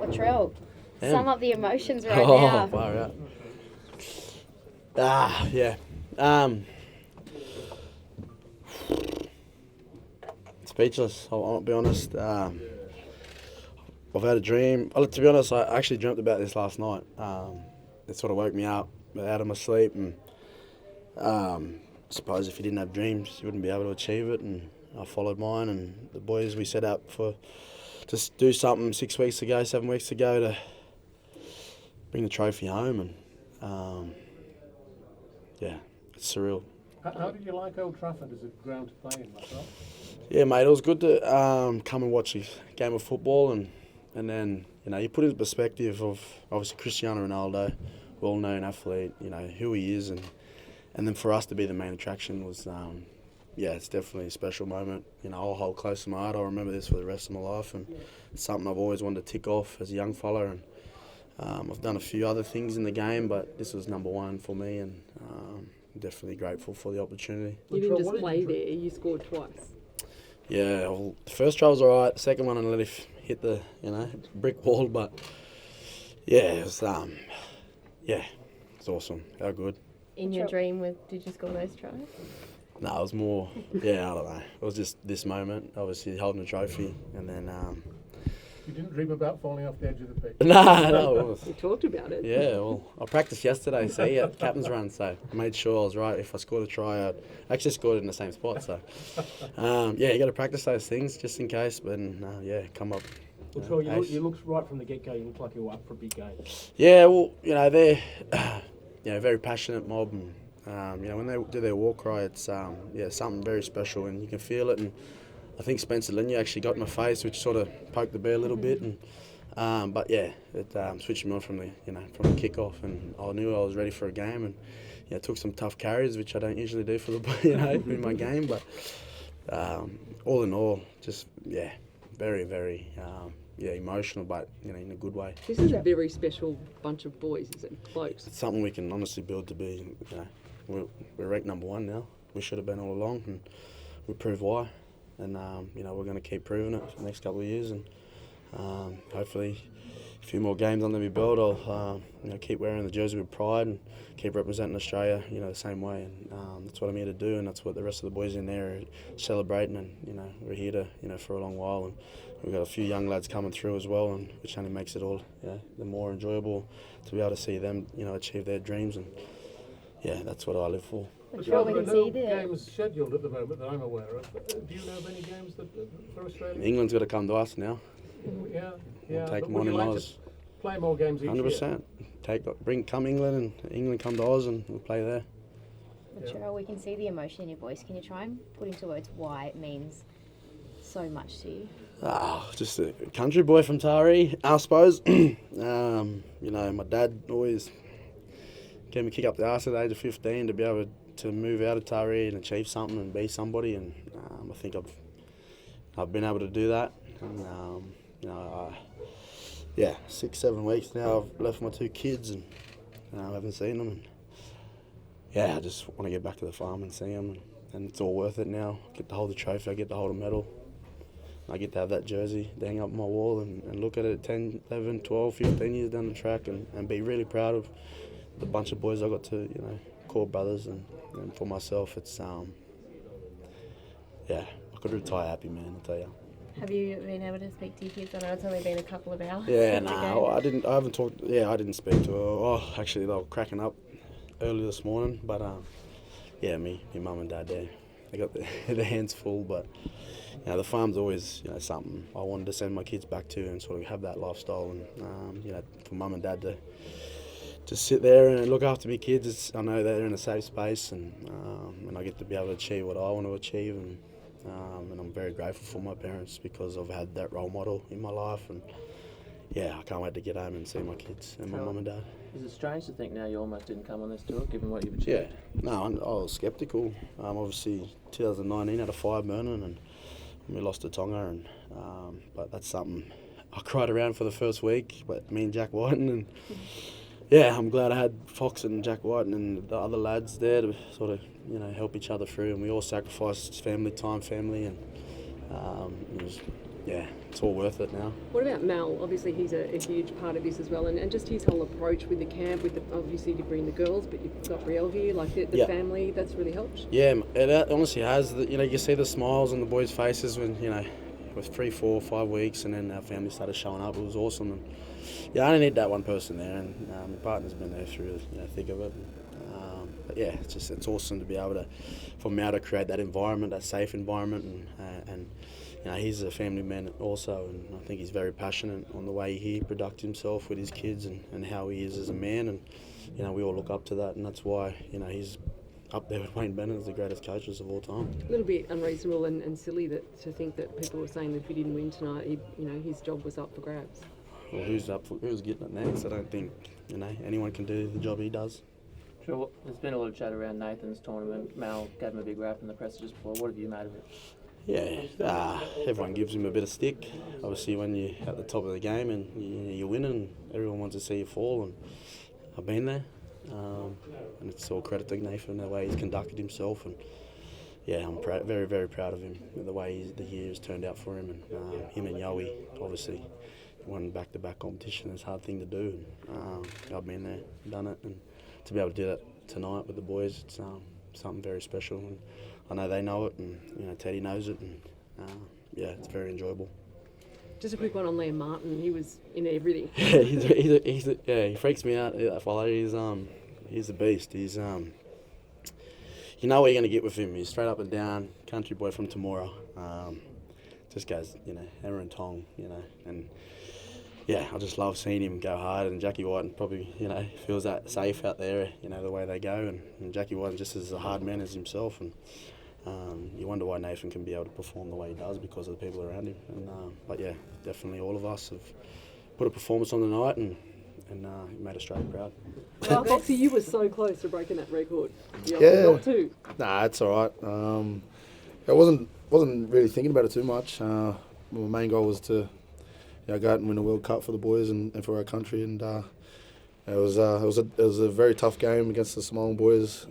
Latrell, sum up the emotions right Oh, now. far out. Yeah. Speechless, I'll be honest. I've had a dream. To be honest, I actually dreamt about this last night. It sort of woke me up out of my sleep, and I suppose if you didn't have dreams, you wouldn't be able to achieve it. And I followed mine, and the boys, we set out to do something 7 weeks ago to bring the trophy home, and yeah, it's surreal. How did you like Old Trafford as a ground to play in, Latrell? Yeah, mate, it was good to come and watch a game of football, and then you put into perspective of obviously Cristiano Ronaldo, well-known athlete, who he is, and then for us to be the main attraction was it's definitely a special moment. I'll hold close to my heart. I'll remember this for the rest of my life, and it's something I've always wanted to tick off as a young fella. And I've done a few other things in the game, but this was number one for me, and I'm definitely grateful for the opportunity. You didn't just play there, you scored twice. Yeah, well, the first try was all right. The second one, I let it hit the brick wall, but yeah, it was it's awesome. How good. In your dream, did you score those tries? No, it was more, I don't know. It was just this moment, obviously holding a trophy, and then... You didn't dream about falling off the edge of the pitch? No. We talked about it. Yeah, well, I practiced yesterday, at captain's run, so I made sure I was right. If I scored a try, I actually scored it in the same spot, so... you got to practice those things just in case, but come up. Well, you looked right from the get-go, you looked like you were up for a big game. Yeah, well, they're very passionate mob, and when they do their war cry, it's something very special, and you can feel it. And I think Spencer Linya actually got in my face, which sort of poked the bear a little bit, and it switched me on from the from the kickoff, and I knew I was ready for a game, and took some tough carries, which I don't usually do for the in my game, but all in all, just very very. Emotional, but in a good way. This is a very special bunch of boys, isn't it? Close. It's something we can honestly build to be. We're ranked number one now. We should have been all along, and we proved why. And we're going to keep proving it for the next couple of years, and hopefully a few more games under my belt. I'll keep wearing the jersey with pride and keep representing Australia, the same way. And that's what I'm here to do, and that's what the rest of the boys in there are celebrating. And we're here to for a long while, and we've got a few young lads coming through as well, and which only makes it all the more enjoyable to be able to see them achieve their dreams. And that's what I live for. There are no games scheduled at the moment that I'm aware of. Do you know of any games for Australia? England's got to come to us now. Yeah. We'll take them would on you in like Oz. to play more games each 100%. Come England, and England come to Oz, and we'll play there. Latrell, we can see the emotion in your voice. Can you try and put into words why it means so much to you? Just a country boy from Taree, I suppose. My dad always gave me a kick up the arse at the age of 15 to be able to move out of Taree and achieve something and be somebody, and I think I've been able to do that. And 6-7 weeks now I've left my 2 kids, and I haven't seen them. And I just want to get back to the farm and see them, and it's all worth it now. I get to hold the trophy, I get to hold a medal. I get to have that jersey to hang up on my wall and look at it 10, 11, 12, 15 years down the track, and be really proud of the bunch of boys I got to, call brothers, and for myself, it's I could retire happy, man, I'll tell you. Have you been able to speak to your kids? I know it's only been a couple of hours. Yeah, no, I didn't speak to her. Oh, actually, they were cracking up early this morning, but me, my mum and dad, they got their hands full, but the farm's always something I wanted to send my kids back to and sort of have that lifestyle, and for mum and dad to sit there and look after my kids, I know they're in a safe space, and I get to be able to achieve what I want to achieve, and I'm very grateful for my parents because I've had that role model in my life, and I can't wait to get home and see my kids and my mum and dad. Is it strange to think now you almost didn't come on this tour, given what you've achieved? Yeah, no, I was sceptical. Obviously, 2019 had a fire burning, and we lost to Tonga, and but that's something I cried around for the first week. But me and Jack Whiten, and I'm glad I had Fox and Jack Whiten and the other lads there to sort of help each other through, and we all sacrificed family time, and it was yeah, it's all worth it now. What about Mal? Obviously, he's a huge part of this as well, and just his whole approach with the camp, obviously to bring the girls, but you've got Riel here, like the family, that's really helped. Yeah, it honestly has. You see the smiles on the boys' faces when, it was 3, 4, 5 weeks, and then our family started showing up. It was awesome. And I only need that one person there, and my partner's been there through the thick of it. But yeah, it's awesome to be able to, for Mal to create that environment, that safe environment, and he's a family man also, and I think he's very passionate on the way he conducts himself with his kids and how he is as a man, and we all look up to that, and that's why he's up there with Wayne Bennett as the greatest coaches of all time. A little bit unreasonable and silly to think that people were saying that if he didn't win tonight, his job was up for grabs. Well, who's getting it next? I don't think anyone can do the job he does. Sure, there's been a lot of chat around Nathan's tournament. Mal gave him a big rap in the press just before. What have you made of it? Yeah, everyone gives him a bit of stick. Obviously, when you're at the top of the game and you're winning, everyone wants to see you fall, and I've been there. And it's all credit to Nathan, the way he's conducted himself, and I'm very, very proud of him, the way the year has turned out for him, and him and Yowie, obviously, won back-to-back competition. It's a hard thing to do, and I've been there, done it, and to be able to do that tonight with the boys, it's something very special, and I know they know it, and Teddy knows it, and it's very enjoyable. Just a quick one on Liam Martin. He was in everything. He freaks me out. He's a beast. He's you know what you're gonna get with him. He's straight up and down, country boy from Tamora. Just goes, hammer and tong, and I just love seeing him go hard. And Jackie White probably, feels that safe out there, the way they go. And Jackie White just as a hard man as himself. And you wonder why Nathan can be able to perform the way he does because of the people around him. But definitely all of us have put a performance on the night and he made Australia proud. Well, Foxy, you were so close to breaking that record. Yeah. Too. Nah, it's all right. I wasn't really thinking about it too much. My main goal was to go out and win a World Cup for the boys and for our country. And it was a very tough game against the Samoan boys.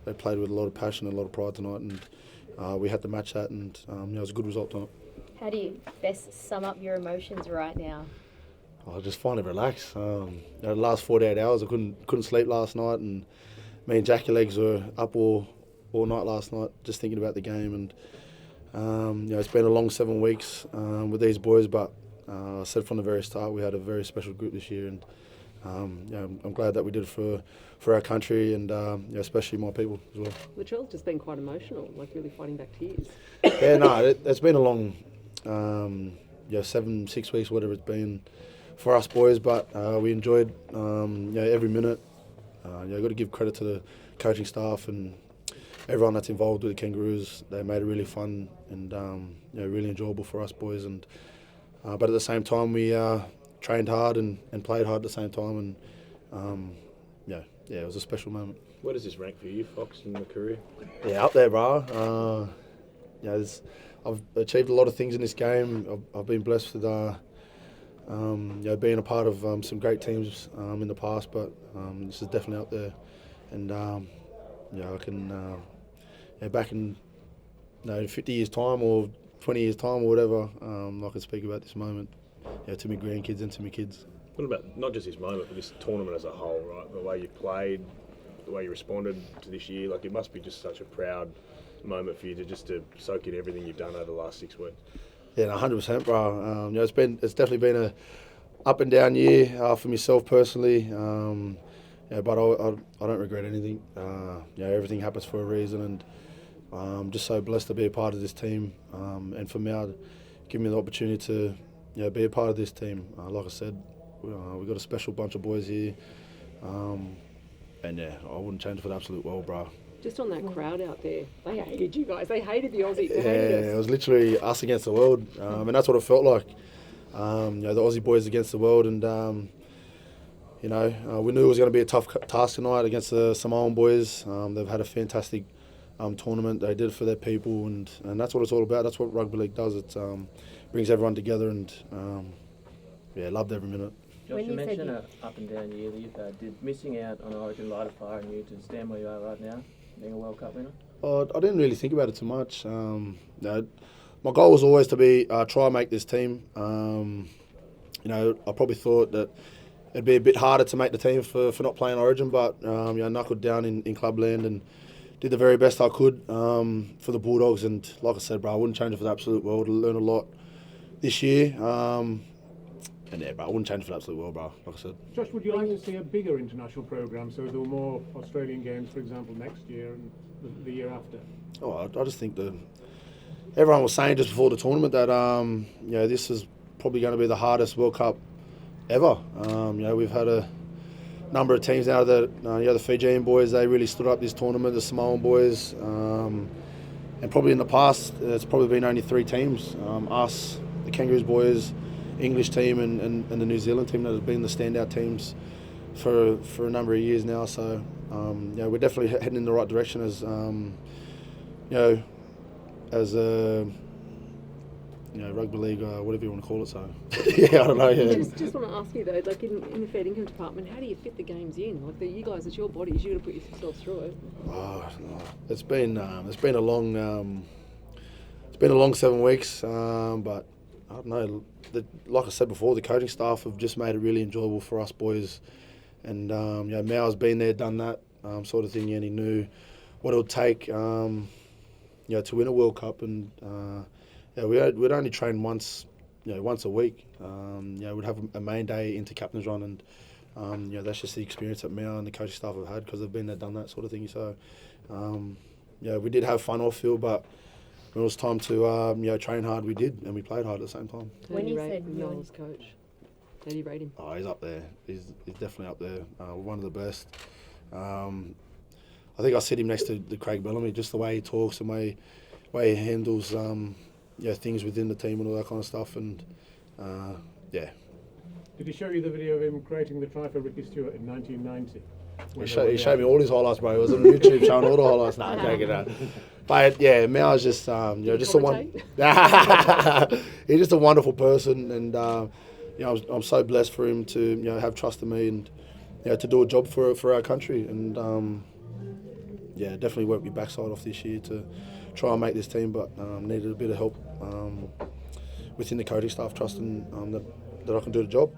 They played with a lot of passion and a lot of pride tonight, and we had to match that, and it was a good result tonight. How do you best sum up your emotions right now? I just finally relaxed. The last 48 hours, I couldn't sleep last night, and me and Jackie Legs were up all night last night just thinking about the game. And it's been a long 7 weeks with these boys, but I said from the very start we had a very special group this year, and I'm glad that we did it for our country and especially my people as well. Latrell's just been quite emotional, like really fighting back tears. Yeah, no, it's been a long 6 weeks, whatever it's been for us boys, but we enjoyed every minute. Got to give credit to the coaching staff and everyone that's involved with the Kangaroos. They made it really fun and really enjoyable for us boys. And but at the same time, we trained hard and played hard at the same time. And it was a special moment. Where does this rank for you, Fox, in your career? Yeah, up there, bro. I've achieved a lot of things in this game. I've been blessed with being a part of some great teams in the past, but this is definitely up there. And I can back in 50 years' time or 20 years' time or whatever, I can speak about this moment to my grandkids and to my kids. What about not just this moment, but this tournament as a whole, right? The way you played, the way you responded to this year, like it must be just such a proud moment for you to soak in everything you've done over the last 6 weeks. Yeah, 100%, bro. It's definitely been a up and down year for myself personally. But I don't regret anything. Everything happens for a reason, and I'm just so blessed to be a part of this team. And for Mal, give me the opportunity to be a part of this team. Like I said, we've got a special bunch of boys here, and I wouldn't change it for the absolute world, bro. Just on that crowd out there, they hated you guys. They hated the Aussie. It was literally us against the world, and that's what it felt like. The Aussie boys against the world, and we knew it was going to be a tough task tonight against the Samoan boys. They've had a fantastic tournament. They did it for their people, and that's what it's all about. That's what rugby league does. It brings everyone together, and loved every minute. Josh, you mentioned an up and down year that you've had. Did missing out on Origin light a fire in you to stand where you are right now, being a World Cup winner? I didn't really think about it too much. my goal was always to be try and make this team. You know, I probably thought that it'd be a bit harder to make the team for not playing Origin, but you know, knuckled down in clubland and did the very best I could for the Bulldogs. And like I said, bro, I wouldn't change it for the absolute world. I learned a lot this year. And yeah, bro, I wouldn't change it for the absolute world, bro, like I said. Josh, would you like to see a bigger international programme, so there were more Australian games, for example, next year and the year after? Oh, I just think that everyone was saying just before the tournament that you know, this is probably going to be the hardest World Cup ever. You know, we've had a number of teams now that you know, the Fijian boys, they really stood up this tournament, the Samoan boys, and probably in the past it's probably been only 3 teams, us, the Kangaroos boys, English team and the New Zealand team that have been the standout teams for a number of years now. So you know, we're definitely heading in the right direction as you know, as a rugby league, whatever you want to call it. So yeah, I don't know. Yeah. Just want to ask you though, like in the fair income department, how do you fit the games in? Like you guys, it's your bodies, you got to put yourself through it. Oh, it's been a long 7 weeks, but I don't know. Like I said before, the coaching staff have just made it really enjoyable for us boys, and you know, Mau's been there, done that sort of thing, and he knew what it would take, you know, to win a World Cup, and yeah, we'd only train once a week. You know, we'd have a main day into captain's run, and you know, that's just the experience that Mau and the coaching staff have had because they've been there, done that sort of thing. So yeah, we did have fun off field, but when it was time to you know, train hard, we did, and we played hard at the same time. When you said Noel's coach, how do you rate him? Oh, he's up there. He's definitely up there. One of the best. I think I sit him next to Craig Bellamy, just the way he talks, the way he handles you know, things within the team and all that kind of stuff. And yeah. Did he show you the video of him creating the try for Ricky Stewart in 1990? He showed me all his highlights, bro. He was on YouTube showing all the highlights. Nah, I'm joking. But yeah, Mau's just you know, just he's just a wonderful person, and you know, I'm so blessed for him to, you know, have trust in me and, you know, to do a job for our country. And yeah, definitely worked my backside off this year to try and make this team, but needed a bit of help within the coaching staff, trusting that I can do the job.